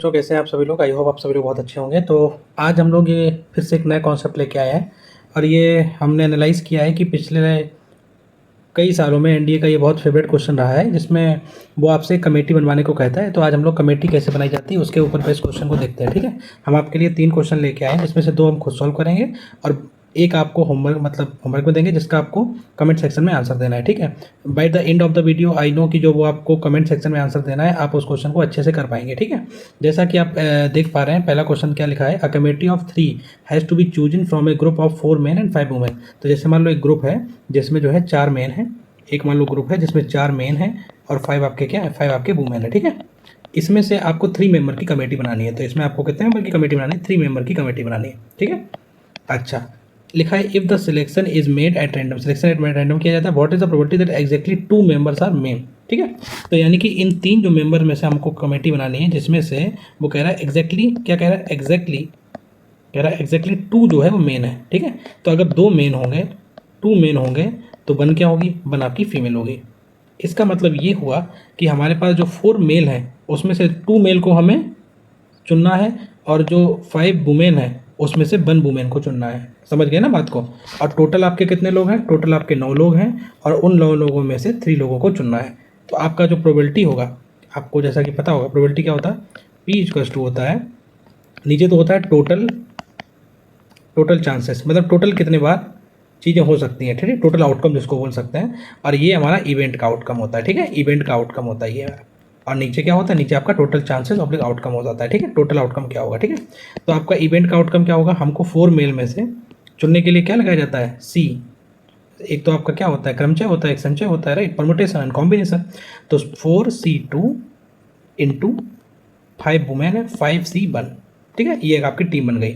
बच्चों, कैसे हैं आप सभी लोग। आई होप आप सभी लोग बहुत अच्छे होंगे। तो आज हम लोग ये फिर से एक नया कॉन्सेप्ट लेके आए हैं और ये हमने एनालाइज़ किया है कि पिछले कई सालों में एनडीए का ये बहुत फेवरेट क्वेश्चन रहा है, जिसमें वो आपसे कमेटी बनवाने को कहता है। तो आज हम लोग कमेटी कैसे बनाई जाती है उसके ऊपर पे इस क्वेश्चन को देखते हैं। ठीक है, हम आपके लिए 3 क्वेश्चन लेके आए हैं, जिसमें से 2 हम खुद सॉल्व करेंगे और एक आपको होमवर्क में देंगे, जिसका आपको कमेंट सेक्शन में आंसर देना है। ठीक है, by the end of the video I know कि जो वो आपको कमेंट सेक्शन में आंसर देना है, आप उस क्वेश्चन को अच्छे से कर पाएंगे। ठीक है, जैसा कि आप देख पा रहे हैं, पहला क्वेश्चन क्या लिखा है, a committee of 3 has to be chosen from a group of 4 men and 5 women. तो जैसे मान लो एक ग्रुप है जिसमें जो है 4 मेन है, एक मान लो ग्रुप है जिसमें 4 मेन है और 5 आपके क्या है, 5 आपके वुमेन है। ठीक है, इसमें से आपको 3 मेंबर की कमेटी बनानी है। तो इसमें आपको कितने मेंबर की कमेटी बनानी है, 3 मेंबर की कमेटी बनानी है। ठीक है, अच्छा लिखा है, if the selection is made at random, selection at random किया जाता है, what is the probability that exactly 2 members are men. ठीक है, तो यानी कि इन 3 जो मेंबर में से हमको कमेटी बनानी है, जिसमें से वो कह रहा है एग्जैक्टली, क्या कह रहा है, एग्जैक्टली कह रहा है एग्जैक्टली 2 जो है वो मेन है। ठीक है, तो अगर 2 मेन होंगे, 2 मेन होंगे तो 1 क्या होगी, 1 आपकी फीमेल होगी। इसका मतलब ये हुआ कि हमारे पास जो 4 मेल हैं उसमें से 2 मेल को हमें चुनना है और जो 5 वुमेन है उसमें से 1 वुमेन को चुनना है। समझ गए ना बात को। और टोटल आपके कितने लोग हैं, टोटल आपके 9 लोग हैं और उन 9 लोगों में से 3 लोगों को चुनना है। तो आपका जो प्रोबेबिलिटी होगा, आपको जैसा कि पता होगा प्रोबेबिलिटी क्या होता है, P इक्वल्स टू होता है, नीचे तो होता है टोटल चांसेस, मतलब टोटल कितने बार चीज़ें हो सकती हैं। ठीक है, टोटल आउटकम जिसको बोल सकते हैं, और ये हमारा इवेंट का आउटकम होता है। ठीक है, इवेंट का आउटकम होता है ये। और नीचे क्या होता है, नीचे आपका टोटल चांसेस ऑब्लिक आउटकम हो जाता है। ठीक है, टोटल आउटकम क्या होगा। ठीक है, तो आपका इवेंट का आउटकम क्या होगा, हमको 4 मेल में से चुनने के लिए क्या लगाया जाता है, सी। एक तो आपका क्या होता है, क्रमचय होता है, एक संचय होता है, राइट, परमुटेशन एंड कॉम्बिनेशन। तो 4C2 इंटू 5 वुमेन है, 5C1। ठीक है, ये एक आपकी टीम बन गई।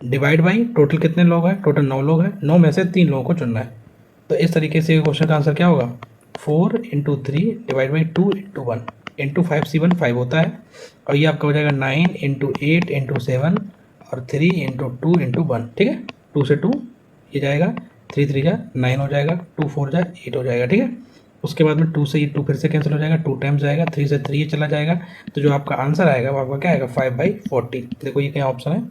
डिवाइड बाई टोटल कितने लोग हैं, टोटल 9 लोग हैं, 9 में से 3 लोगों को चुनना है। तो इस तरीके से क्वेश्चन का आंसर क्या होगा, 4 into 3 divide by 2 into 1 into 5C1 5 होता है, और ये आपका हो जाएगा 9 इंटू 8 इंटू 7 और 3 इंटू 2 इंटू 1। ठीक है, 2 से 2 ये जाएगा, 3 3 जा 9 हो जाएगा, 2 4 जा 8 हो जाएगा। ठीक है, उसके बाद में 2 से ये 2 फिर से कैंसिल हो जाएगा, 2 टाइम्स जाएगा, 3 से 3 ये चला जाएगा। तो जो आपका आंसर आएगा वो आपका क्या आएगा, 5/40। देखो ये क्या ऑप्शन है,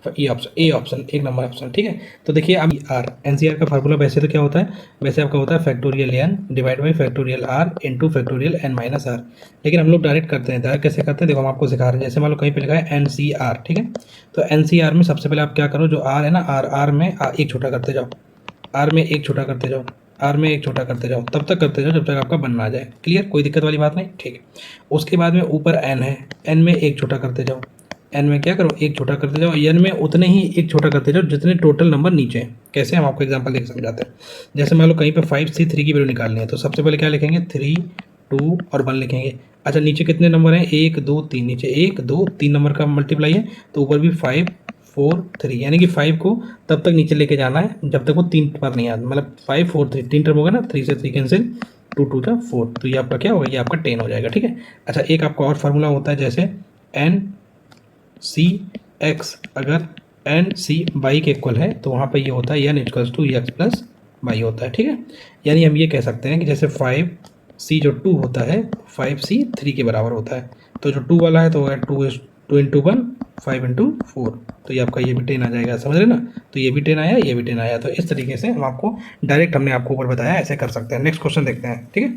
ये option, A option, 1 number option. ठीक है, तो देखिए अब आर, एनसीआर का फार्मूला वैसे तो क्या होता है, वैसे आपका होता है factorial n divide by factorial r into factorial n minus r. लेकिन हम लोग डायरेक्ट करते हैं, डायरेक्ट कैसे करते हैं, देखो हम आपको सिखा रहे हैं। जैसे मान लो कहीं पे लिखा है एन सी आर, ठीक है, तो एन सी आर में सबसे पहले आप क्या करो, जो आर है ना, आर में एक छोटा करते जाओ, आर में एक छोटा करते जाओ, आर में एक छोटा करते जाओ, तब तक करते जाओ जब तक आपका बनना आ जाए। क्लियर, कोई दिक्कत वाली बात नहीं। ठीक है, उसके बाद में ऊपर एन है, एन में एक छोटा करते जाओ, एन में क्या करो, एक छोटा करते जाओ, एन में उतने ही एक छोटा करते जाओ जितने टोटल नंबर नीचे हैं। कैसे, हम आपको एग्जांपल देकर समझाते हैं। जैसे मान लो कहीं पे 5C3 की वैल्यू निकालनी है, तो सबसे पहले क्या लिखेंगे, 3 2 और 1 लिखेंगे। अच्छा, नीचे कितने नंबर हैं, 1 2 3, नीचे 1 2 3 नंबर का मल्टीप्लाई है, तो ऊपर भी 5 4 3, यानी कि 5 को तब तक नीचे लेके जाना है जब तक वो 3 बार नहीं आता, मतलब 5 4 3 3 टर्म होगा ना, 3 से 3 कैंसिल, 2 2 जा 4, तो ये आपका क्या होगा, ये आपका 10 हो जाएगा। ठीक है, अच्छा एक आपका और फार्मूला होता है, जैसे एन सी एक्स, अगर एन सी बाई के इक्वल है तो वहाँ पे ये होता है n equals to x plus y होता है। ठीक है, यानी हम ये कह सकते हैं कि जैसे 5C जो 2 होता है 5C 3 के बराबर होता है, तो जो 2 वाला है तो 2 इंटू 1 5 इंटू 4, तो ये आपका ये भी 10 आ जाएगा। समझ रहे ना, तो ये भी 10 आया, ये भी 10 आया। तो इस तरीके से हम आपको डायरेक्ट, हमने आपको ऊपर बताया, ऐसे कर सकते हैं। नेक्स्ट क्वेश्चन देखते हैं। ठीक है,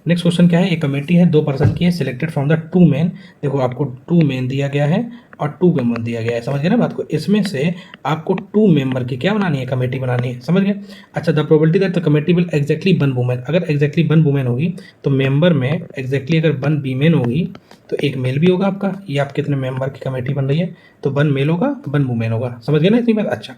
नेक्स्ट क्वेश्चन क्या है, एक कमेटी है 2 पर्सन की है, सिलेक्टेड फ्रॉम द 2 मेन। देखो आपको 2 मेन दिया गया है और 2 मेंबर दिया गया है। समझ गए ना बात को। इसमें से आपको 2 मेंबर की क्या बनानी है, कमेटी बनानी है। समझ गए। अच्छा, the probability that the committee will exactly 1 women, अगर एग्जैक्टली 1 वुमेन होगी तो मेंबर में एग्जैक्टली अगर 1 फीमेल होगी तो एक मेल भी होगा आपका। ये आप कितने मेंबर की कमेटी बन रही है, तो 1 मेल होगा 1 वुमेन होगा। समझ गए ना इतनी बात। अच्छा,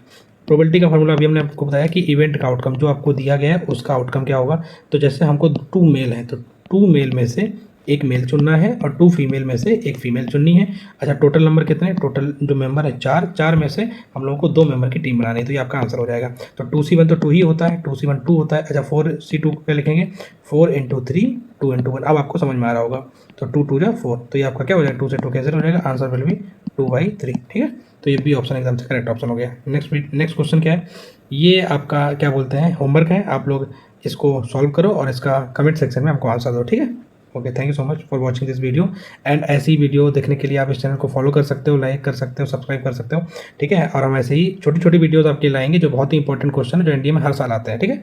प्रोबेबिलिटी का फार्मूला अभी हमने आपको बताया कि इवेंट का आउटकम जो आपको दिया गया है उसका आउटकम क्या होगा। तो जैसे हमको 2 मेल है तो 2 मेल में से एक मेल चुनना है और 2 फीमेल में से एक फीमेल चुननी है। अच्छा, टोटल नंबर कितने, टोटल जो मेंबर है 4 में से हम लोगों को 2 मेंबर की टीम बनानी है, तो ये आपका आंसर हो जाएगा। तो 2C1 तो 2 ही होता है, 2C1 2 होता है। अच्छा, 4C2 क्या लिखेंगे, 4 इंटू 3 2 इंटू 1। अब आपको समझ में आ रहा होगा, तो 2 2 जा 4, तो ये आपका क्या हो जाएगा, 2 से 2 कैंसिल हो जाएगा, आंसर विल बी 2/3। ठीक है, तो ये भी ऑप्शन एकदम से करेक्ट ऑप्शन हो गया। नेक्स्ट क्वेश्चन क्या है, ये आपका क्या बोलते हैं, होमवर्क है, आप लोग इसको सॉल्व करो और इसका कमेंट सेक्शन में हमको आंसर दो। ठीक है। Okay, thank you so much for watching this video. And ऐसी वीडियो देखने के लिए आप इस चैनल को फॉलो कर सकते हो, लाइक कर सकते हो, सब्सक्राइब कर सकते हो, ठीक है। और हम ऐसे ही छोटी छोटी वीडियोज़ आपके लाएंगे जो बहुत ही इंपॉर्टेंट क्वेश्चन है जो इंडिया में हर साल आते हैं, ठीक है।